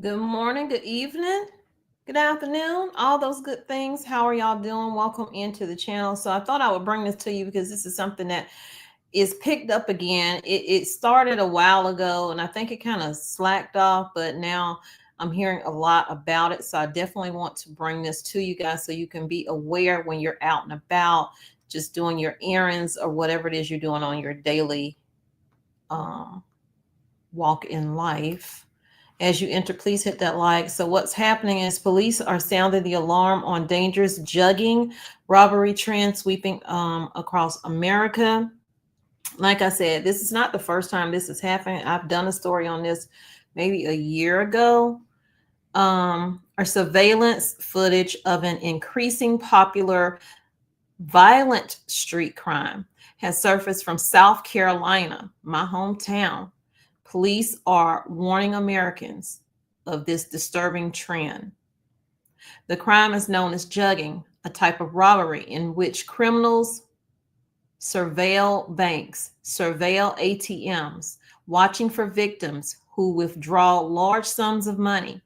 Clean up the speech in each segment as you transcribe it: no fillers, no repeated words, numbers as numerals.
Good morning, good evening, good afternoon, all those good things. How are y'all doing? Welcome into the channel. So I thought I would bring this to you because this is something that is picked up again. It started a while ago and I think it kind of slacked off, but now I'm hearing a lot about it. So I definitely want to bring this to you guys so you can be aware when you're out and about, just doing your errands or whatever it is you're doing on your daily um, walk in life. As you enter, please hit that like. So what's happening is police are sounding the alarm on dangerous jugging robbery trend sweeping across America. Like I said, this is not the first time this is happening. I've done a story on this maybe a year ago. Or surveillance footage of an increasing popular violent street crime has surfaced from South Carolina, my hometown. Police are warning Americans of this disturbing trend. The crime is known as jugging, a type of robbery in which criminals surveil banks, surveil ATMs, watching for victims who withdraw large sums of money.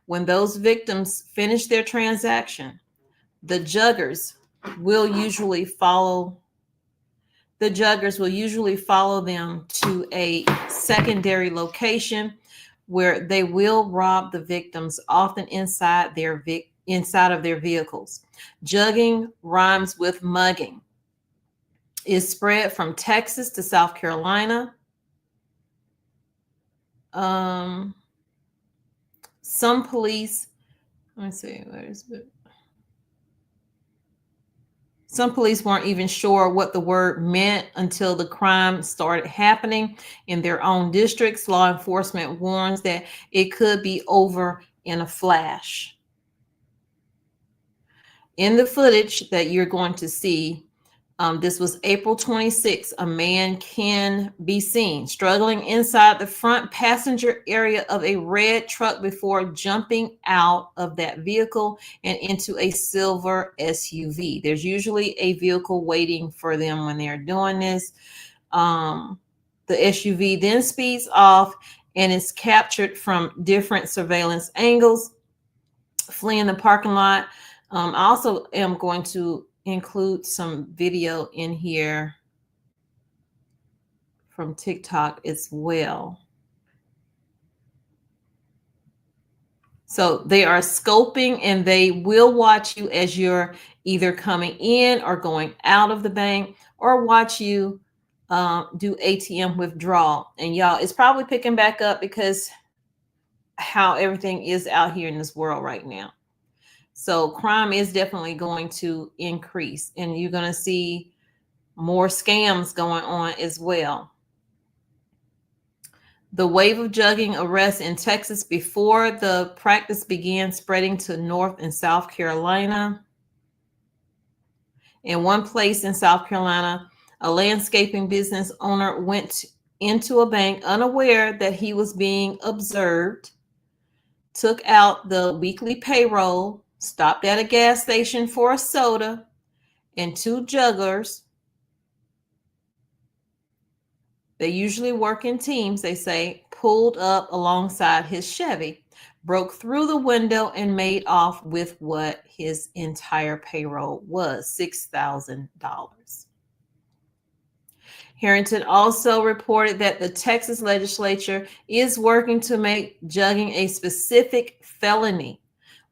When those victims finish their transaction, the juggers will usually follow the juggers will usually follow them to a secondary location where they will rob the victims, often inside of their vehicles. Jugging rhymes with mugging. Is spread from Texas to South Carolina. Um, some police, let me see, where is it? Some police weren't even sure what the word meant until the crime started happening in their own districts. Law enforcement warns that it could be over in a flash. In the footage that you're going to see, this was April 26th. A man can be seen struggling inside the front passenger area of a red truck before jumping out of that vehicle and into a silver SUV. There's usually a vehicle waiting for them when they're doing this. The SUV then speeds off and is captured from different surveillance angles, fleeing the parking lot. I also am going to include some video in here from TikTok as well. So they are scoping and they will watch you as you're either coming in or going out of the bank, or watch you do ATM withdrawal. And y'all, it's probably picking back up because how everything is out here in this world right now. So crime is definitely going to increase, and you're going to see more scams going on as well. The wave of jugging arrests in Texas before the practice began spreading to North and South Carolina. In one place in South Carolina, a landscaping business owner went into a bank unaware that he was being observed, took out the weekly payroll, stopped at a gas station for a soda, and two jugglers, they usually work in teams, they say, pulled up alongside his Chevy, broke through the window, and made off with what his entire payroll was, $6,000. Harrington also reported that the Texas legislature is working to make jugging a specific felony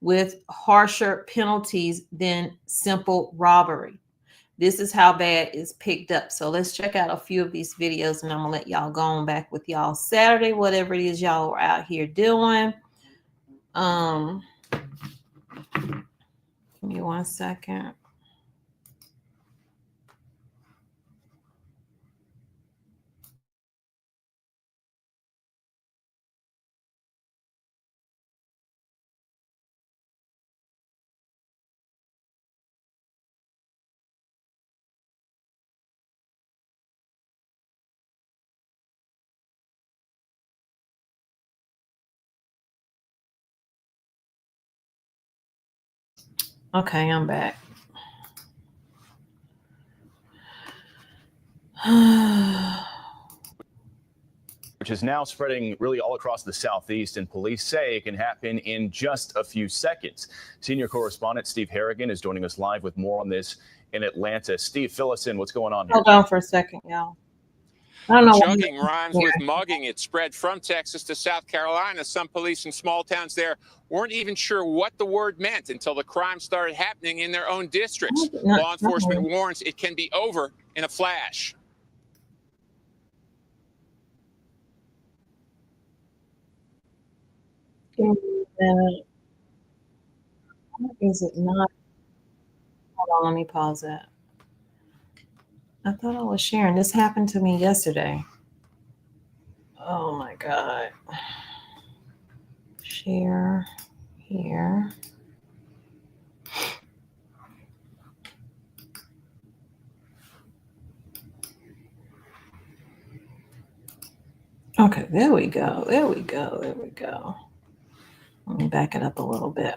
with harsher penalties than simple robbery. This is how bad it's picked up. So let's check out a few of these videos and I'm gonna let y'all go on back with y'all Saturday, whatever it is y'all are out here doing. Give me 1 second. Okay, I'm back. which is now spreading really all across the Southeast, and police say it can happen in just a few seconds. Senior correspondent Steve Harrigan is joining us live with more on this in Atlanta. Steve, fill us in. What's going on here? Hold on for a second, y'all. I don't know. Jugging rhymes with mugging. It spread from Texas to South Carolina. Some police in small towns there weren't even sure what the word meant until the crime started happening in their own districts. Law enforcement warns it can be over in a flash. Is it not? Hold on, let me pause that. I thought I was sharing. This happened to me yesterday. Oh my God. Share here. Okay, there we go. There we go. There we go. Let me back it up a little bit.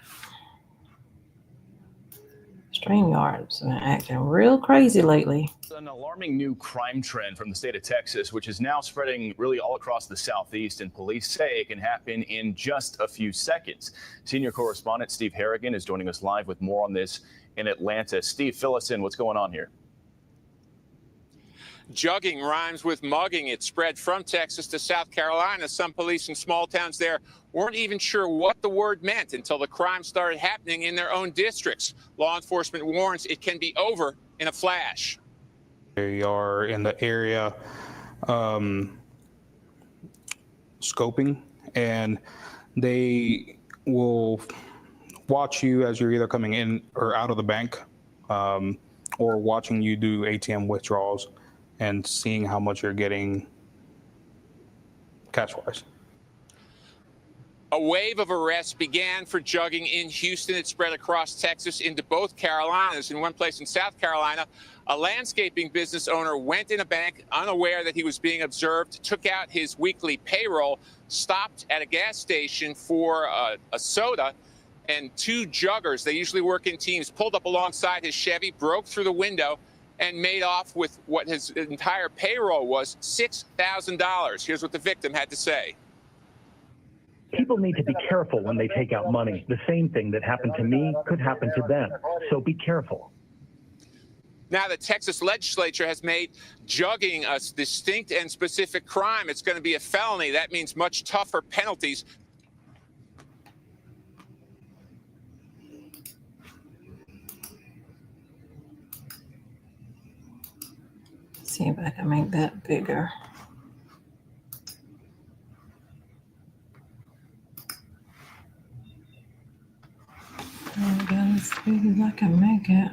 StreamYard's been acting real crazy lately. An alarming new crime trend from the state of Texas, which is now spreading really all across the Southeast, and police say it can happen in just a few seconds. Senior correspondent Steve Harrigan is joining us live with more on this in Atlanta. Steve, fill us in. What's going on here? Jugging rhymes with mugging. It spread from Texas to South Carolina. Some police in small towns there weren't even sure what the word meant until the crime started happening in their own districts. Law enforcement warns it can be over in a flash. They are in the area scoping, and they will watch you as you're either coming in or out of the bank, or watching you do ATM withdrawals and seeing how much you're getting cash-wise. A wave of arrests began for jugging in Houston. It spread across Texas into both Carolinas. In one place in South Carolina, a landscaping business owner went in a bank unaware that he was being observed, took out his weekly payroll, stopped at a gas station for a soda, and two juggers, they usually work in teams, pulled up alongside his Chevy, broke through the window, and made off with what his entire payroll was, $6,000. Here's what the victim had to say. People need to be careful when they take out money. The same thing that happened to me could happen to them. So be careful. Now, the Texas legislature has made jugging a distinct and specific crime. It's going to be a felony. That means much tougher penalties. See if I can make that bigger. As big as I can make it.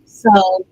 So,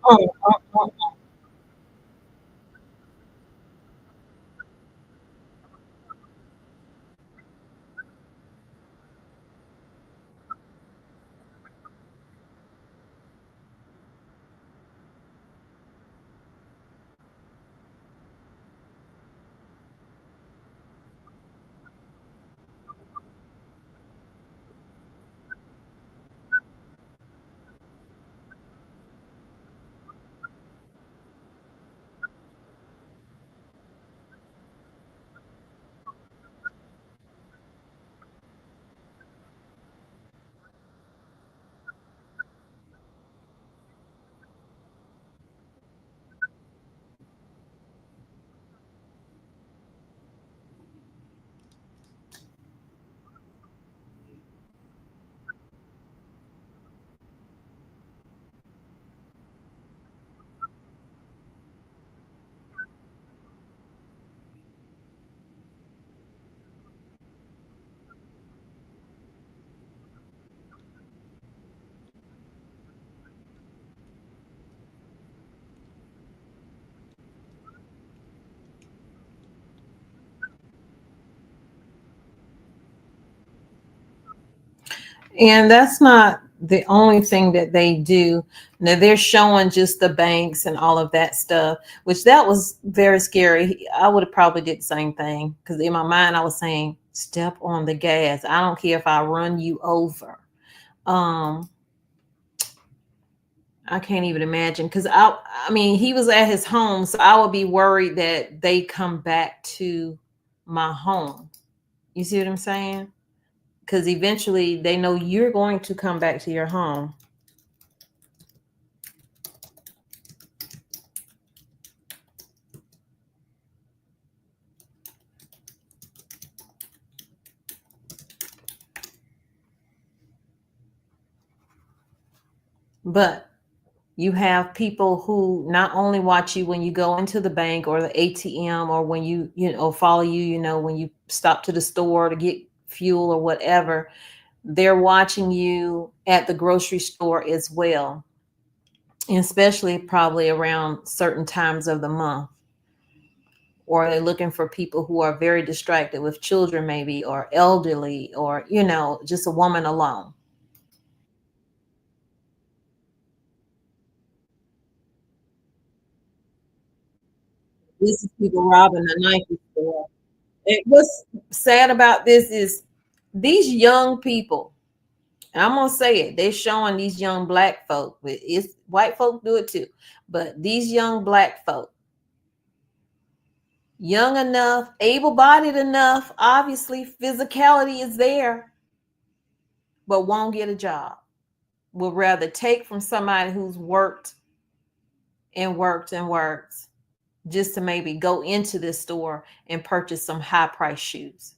mm, mm, and that's not the only thing that they do. Now they're showing just the banks and all of that stuff, which that was very scary. I would have probably did the same thing because in my mind I was saying, step on the gas. I don't care if I run you over. Um, I can't even imagine because I mean, he was at his home, so I would be worried that they come back to my home. You see what I'm saying? Because eventually they know you're going to come back to your home. But you have people who not only watch you when you go into the bank or the ATM or when you follow you, when you stop to the store to get fuel or whatever, they're watching you at the grocery store as well, and especially probably around certain times of the month. Or they're looking for people who are very distracted with children, maybe, or elderly, or, just a woman alone. This is people robbing the Nike store. What's sad about this is these young people, and I'm gonna say it, they're showing these young black folk, but it's white folk do it too. But these young black folk, young enough, able-bodied enough, obviously physicality is there, but won't get a job. Would rather take from somebody who's worked and worked and worked just to maybe go into this store and purchase some high price shoes.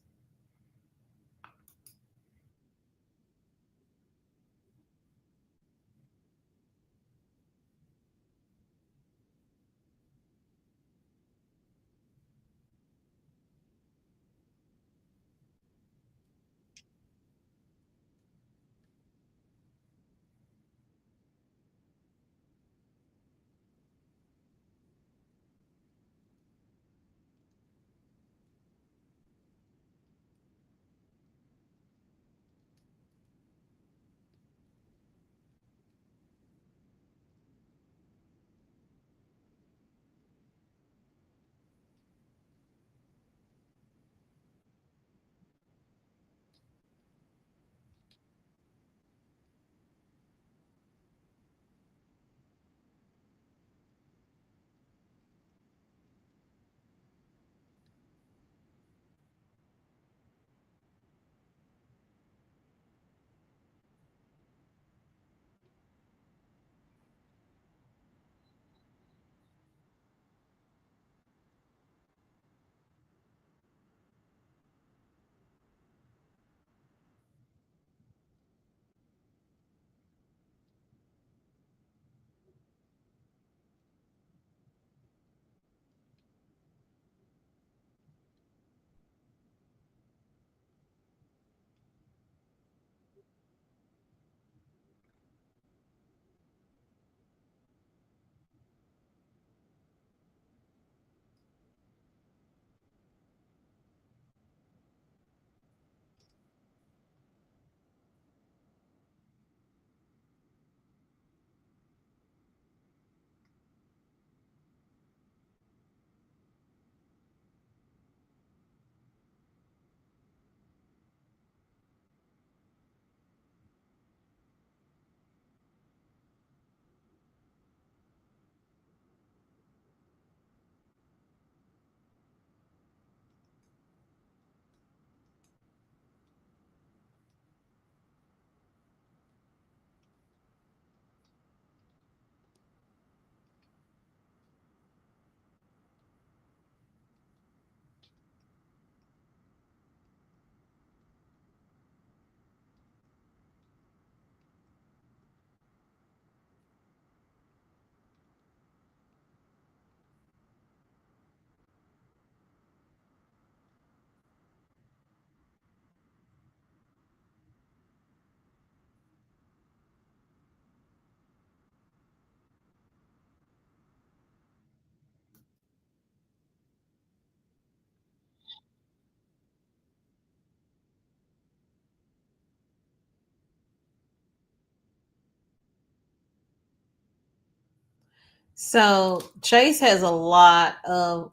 So Chase has a lot of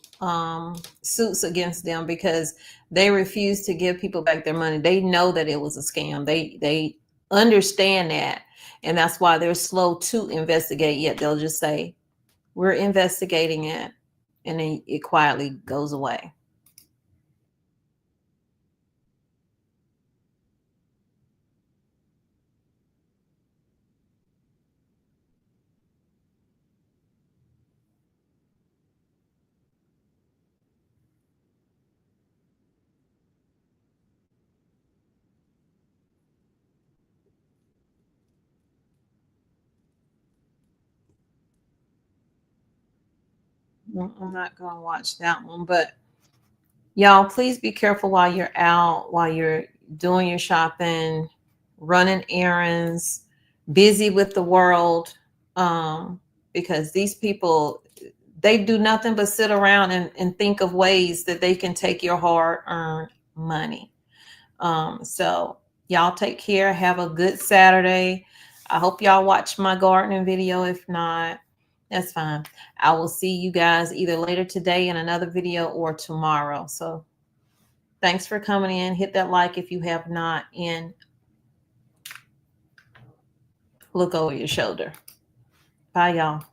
suits against them because they refuse to give people back their money. They know that it was a scam. They understand that, and that's why they're slow to investigate. Yet they'll just say, "We're investigating it," and then it quietly goes away. I'm not gonna watch that one, but y'all, please be careful while you're out, while you're doing your shopping, running errands, busy with the world, because these people, they do nothing but sit around and think of ways that they can take your hard-earned money. So y'all take care. Have a good Saturday. I hope y'all watch my gardening video. If not, that's fine. I will see you guys either later today in another video or tomorrow. So thanks for coming in. Hit that like if you have not, and look over your shoulder. Bye, y'all.